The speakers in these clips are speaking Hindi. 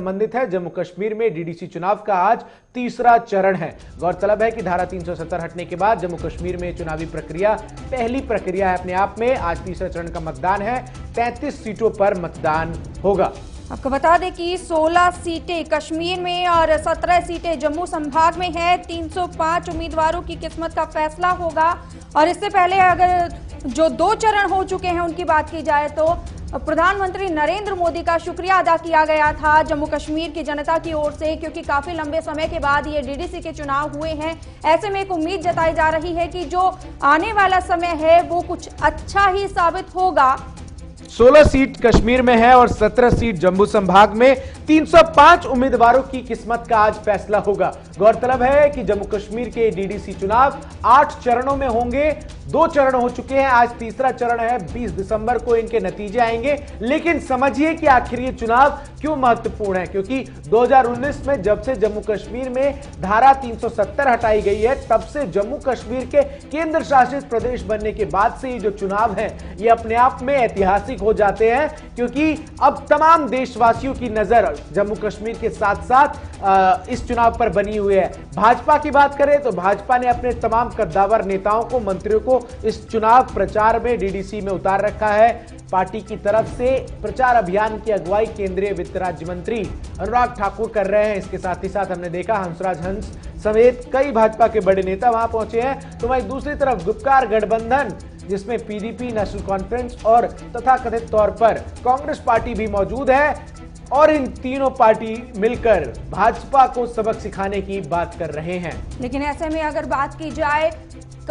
संबंधित है। जम्मू कश्मीर में डीडीसी चुनाव का आज तीसरा चरण है। गौरतलब है कि धारा 370 हटने के बाद जम्मू कश्मीर में चुनावी प्रक्रिया पहली प्रक्रिया है अपने आप में। आज तीसरा चरण का मतदान है। 33 सीटों पर मतदान होगा। आपको बता दें कि 16 सीटें कश्मीर में और 17 सीटें जम्मू संभाग में है। 305 उम्मीदवारों की किस्मत का फैसला होगा। और इससे पहले अगर जो 2 चरण हो चुके हैं उनकी बात की जाए तो प्रधानमंत्री नरेंद्र मोदी का शुक्रिया अदा किया गया था जम्मू कश्मीर की जनता की ओर से, क्योंकि काफी लंबे समय के बाद ये डीडीसी के चुनाव हुए हैं। ऐसे में एक उम्मीद जताई जा रही है कि जो आने वाला समय है वो कुछ अच्छा ही साबित होगा। 16 सीट कश्मीर में है और 17 सीट जम्मू संभाग में। 305 उम्मीदवारों की किस्मत का आज फैसला होगा। गौरतलब है कि जम्मू कश्मीर के डीडीसी चुनाव 8 चरणों में होंगे। 2 चरण हो चुके हैं, आज तीसरा चरण है। 20 दिसंबर को इनके नतीजे आएंगे। लेकिन समझिए कि आखिर ये चुनाव क्यों महत्वपूर्ण है, क्योंकि 2019 में जब से जम्मू कश्मीर में धारा 370 हटाई गई है, तब से जम्मू कश्मीर के केंद्र शासित प्रदेश बनने के बाद से ये जो चुनाव है ये अपने आप में ऐतिहासिक हो जाते हैं, क्योंकि अब तमाम देशवासियों की नजर जम्मू कश्मीर के साथ साथ इस चुनाव पर बनी हुई है। भाजपा की बात करें तो भाजपा ने अपने तमाम कद्दावर नेताओं को, मंत्रियों को इस चुनाव प्रचार में डीडीसी में उतार रखा है। पार्टी की तरफ से प्रचार अभियान की अगुवाई केंद्रीय वित्त राज्य मंत्री अनुराग ठाकुर कर रहे हैं। इसके साथ ही साथ हमने देखा हंसराज हंस समेत कई भाजपा के बड़े नेता वहां पहुंचे हैं। तो वहीं दूसरी तरफ गुपकार गठबंधन, जिसमें पीडीपी, नेशनल कॉन्फ्रेंस और तथाकथित तौर पर कांग्रेस पार्टी भी मौजूद है, और इन तीनों पार्टी मिलकर भाजपा को सबक सिखाने की बात कर रहे हैं। लेकिन ऐसे में अगर बात की जाए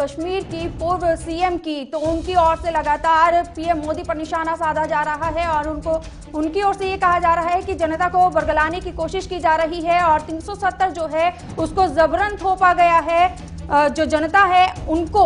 कश्मीर की पूर्व सीएम की, तो उनकी ओर से लगातार पीएम मोदी पर निशाना साधा जा रहा है और उनकी ओर से ये कहा जा रहा है कि जनता को बरगलाने की कोशिश की जा रही है और 370 जो है उसको जबरन थोपा गया है जो जनता है उनको।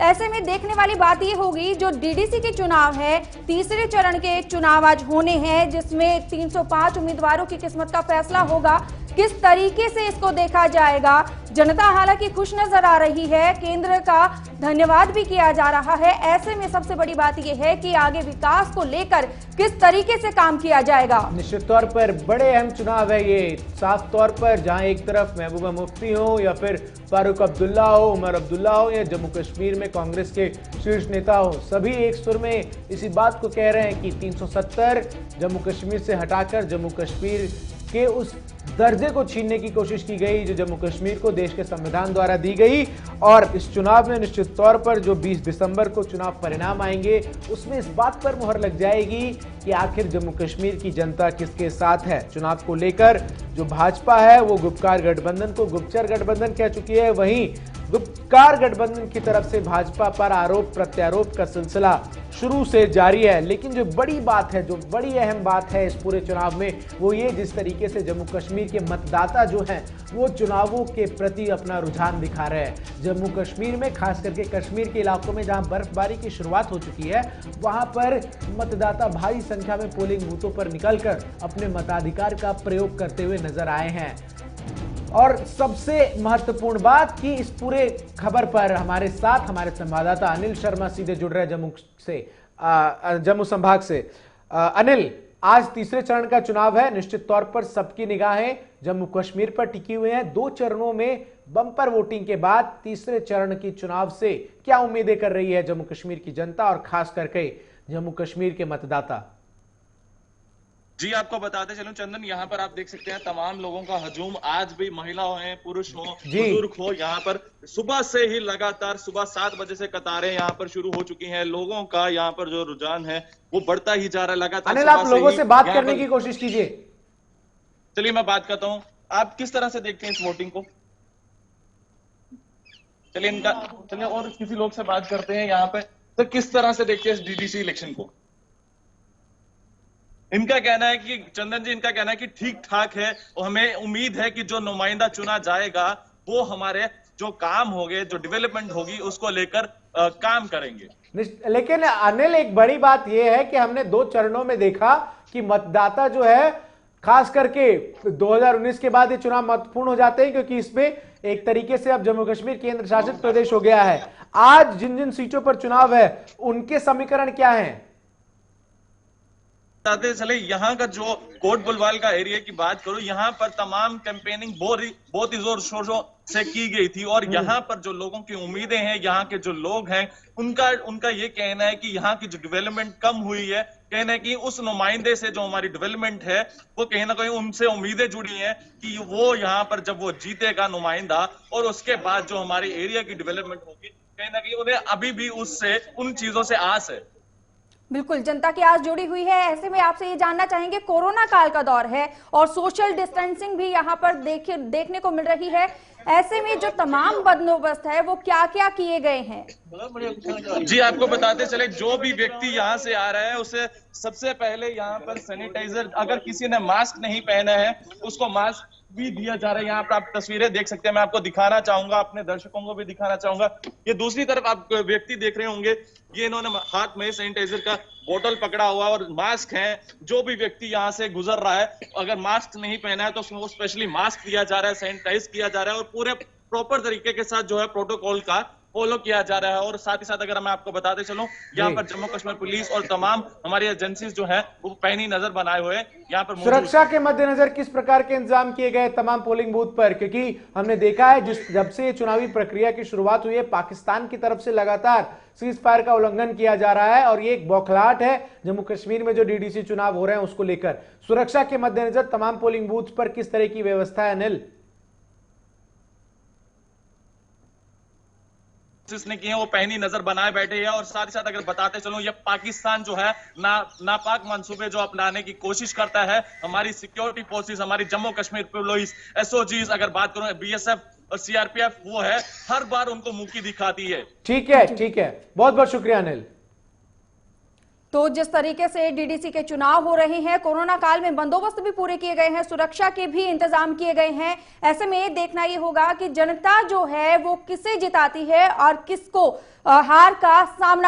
ऐसे में देखने वाली बात ये होगी, जो डीडीसी के चुनाव है, तीसरे चरण के चुनाव आज होने हैं, जिसमें 305 उम्मीदवारों की किस्मत का फैसला होगा। किस तरीके से इसको देखा जाएगा, जनता हालांकि खुश नजर आ रही है, केंद्र का धन्यवाद भी किया जा रहा है। ऐसे में सबसे बड़ी बात यह है कि आगे विकास को लेकर किस तरीके से काम किया जाएगा। निश्चित तौर पर बड़े अहम चुनाव है ये। साफ तौर पर जहां एक तरफ महबूबा मुफ्ती हो या फिर फारूक अब्दुल्ला हो, उमर अब्दुल्ला हो या जम्मू कश्मीर में कांग्रेस के शीर्ष नेता हो, सभी एक सुर में इसी बात को कह रहे हैं कि 370 जम्मू कश्मीर से हटाकर जम्मू कश्मीर के उस दर्जे को छीनने की कोशिश की गई जो जम्मू कश्मीर को देश के संविधान द्वारा दी गई। और इस चुनाव में निश्चित तौर पर जो 20 दिसंबर को चुनाव परिणाम आएंगे उसमें इस बात पर मुहर लग जाएगी कि आखिर जम्मू कश्मीर की जनता किसके साथ है। चुनाव को लेकर जो भाजपा है वो गुपकार गठबंधन को गुप्तचर गठबंधन कह चुकी है, वहीं गुपकार गठबंधन की तरफ से भाजपा पर आरोप प्रत्यारोप का सिलसिला शुरू से जारी है। लेकिन जो बड़ी बात है, जो बड़ी अहम बात है इस पूरे चुनाव में, वो ये जिस तरीके से जम्मू कश्मीर के मतदाता जो हैं वो चुनावों के प्रति अपना रुझान दिखा रहे हैं। जम्मू कश्मीर में, खास करके कश्मीर के इलाकों में जहां बर्फबारी की शुरुआत हो चुकी है, वहां पर मतदाता भारी संख्या में पोलिंग बूथों पर निकलकर अपने मताधिकार का प्रयोग करते हुए नजर आए हैं। और सबसे महत्वपूर्ण बात कि इस पूरे खबर पर हमारे साथ हमारे संवाददाता अनिल शर्मा सीधे जुड़ रहे हैं जम्मू संभाग से। अनिल, आज तीसरे चरण का चुनाव है। निश्चित तौर पर सबकी निगाहें जम्मू कश्मीर पर टिकी हुई हैं। 2 चरणों में बम्पर वोटिंग के बाद तीसरे चरण की चुनाव से क्या उम्मीदें कर रही है जम्मू कश्मीर की जनता और खास करके जम्मू कश्मीर के मतदाता? जी, आपको बताते चलूं चंदन, यहाँ पर आप देख सकते हैं तमाम लोगों का हजूम। आज भी महिला हो, पुरुष हो, बुजुर्ग हो, यहाँ पर सुबह से ही लगातार सुबह 7 बजे से कतारें यहाँ पर शुरू हो चुकी हैं। लोगों का यहाँ पर जो रुझान है वो बढ़ता ही जा रहा है लगातार। अनिल, आप लोगों से बात करने की कोशिश कीजिए। चलिए मैं बात करता हूँ, आप किस तरह से देखते हैं इस वोटिंग को? चलिए और किसी लोग से बात करते हैं यहाँ पे, तो किस तरह से देखते हैं इस डीडीसी इलेक्शन को? इनका कहना है कि चंदन जी, इनका कहना है कि ठीक ठाक है और हमें उम्मीद है कि जो नुमाइंदा चुना जाएगा वो हमारे जो काम होंगे, जो डेवलपमेंट होगी उसको लेकर काम करेंगे। लेकिन अनिल, एक बड़ी बात यह है कि हमने 2 चरणों में देखा कि मतदाता जो है, खास करके 2019 के बाद ये चुनाव महत्वपूर्ण हो जाते हैं, क्योंकि इसमें एक तरीके से अब जम्मू कश्मीर केंद्र शासित प्रदेश हो गया है। आज जिन जिन सीटों पर चुनाव है उनके समीकरण क्या हैं? बताते चले यहाँ का जो कोट बुलवाल का एरिया की बात करो, यहाँ पर तमाम कैंपेनिंग बहुत ही जोर शोरों से की गई थी और यहाँ पर जो लोगों की उम्मीदें हैं, यहाँ के जो लोग हैं, उनका ये कहना है कि यहाँ की जो डेवलपमेंट कम हुई है, कहना है कि उस नुमाइंदे से जो हमारी डेवलपमेंट है वो कहीं ना कहीं उनसे उम्मीदें जुड़ी हैं कि वो यहाँ पर जब वो जीतेगा नुमाइंदा और उसके बाद जो हमारे एरिया की डेवलपमेंट होगी, कहीं ना कहीं उन्हें अभी भी उससे उन चीजों से आस है। बिल्कुल, जनता की आस जुड़ी हुई है। ऐसे में आपसे ये जानना चाहेंगे, कोरोना काल का दौर है और सोशल डिस्टेंसिंग भी यहाँ पर देखने को मिल रही है। ऐसे में जो तमाम बंदोबस्त है वो क्या क्या किए गए हैं? जी आपको बताते चले, जो भी व्यक्ति यहाँ से आ रहा है उसे सबसे पहले यहाँ पर सैनिटाइजर, अगर किसी ने मास्क नहीं पहना है उसको मास्क भी दिया जा रहा है। यहाँ पर आप तस्वीरें देख सकते हैं, मैं आपको दिखाना चाहूंगा, अपने दर्शकों को भी दिखाना चाहूंगा। ये दूसरी तरफ आप व्यक्ति देख रहे होंगे, ये इन्होंने हाथ में सैनिटाइजर का बोतल पकड़ा हुआ और मास्क है। जो भी व्यक्ति यहाँ से गुजर रहा है, अगर मास्क नहीं पहना है तो उसको स्पेशली मास्क दिया जा रहा है, सैनिटाइज किया जा रहा है और पूरे प्रॉपर तरीके के साथ जो है प्रोटोकॉल का फॉलो किया जा रहा है। और साथ ही साथ अगर मैं आपको बताते चलूं, यहाँ पर जम्मू कश्मीर पुलिस और तमाम हमारी एजेंसीज जो है वो पैनी नजर बनाए हुए यहाँ पर। सुरक्षा के मद्देनजर किस प्रकार के इंतजाम किए गए तमाम पोलिंग बूथ पर? क्योंकि हमने देखा है जब से चुनावी प्रक्रिया की शुरुआत हुई है, पाकिस्तान की तरफ से लगातार सीज फायर का उल्लंघन किया जा रहा है और ये एक बौखलाहट है जम्मू कश्मीर में जो डीडीसी चुनाव हो रहे हैं उसको लेकर। सुरक्षा के मद्देनजर तमाम पोलिंग बूथ पर किस तरह की व्यवस्था है अनिल? जिसने की है वो पैनी नजर बनाए बैठे हैं। और साथ ही साथ अगर बताते चलो, ये पाकिस्तान जो है नापाक मंसूबे जो अपनाने की कोशिश करता है। हमारी सिक्योरिटी फोर्सेस, हमारी जम्मू कश्मीर पुलिस, एसओजीज, अगर बात करूं बीएसएफ और सीआरपीएफ, वो है हर बार उनको मुक्की दिखाती है। ठीक है, ठीक है, बहुत बहुत शुक्रिया अनिल। तो जिस तरीके से डीडीसी के चुनाव हो रहे हैं, कोरोना काल में बंदोबस्त भी पूरे किए गए हैं, सुरक्षा के भी इंतजाम किए गए हैं। ऐसे में देखना ये होगा कि जनता जो है वो किसे जिताती है और किसको हार का सामना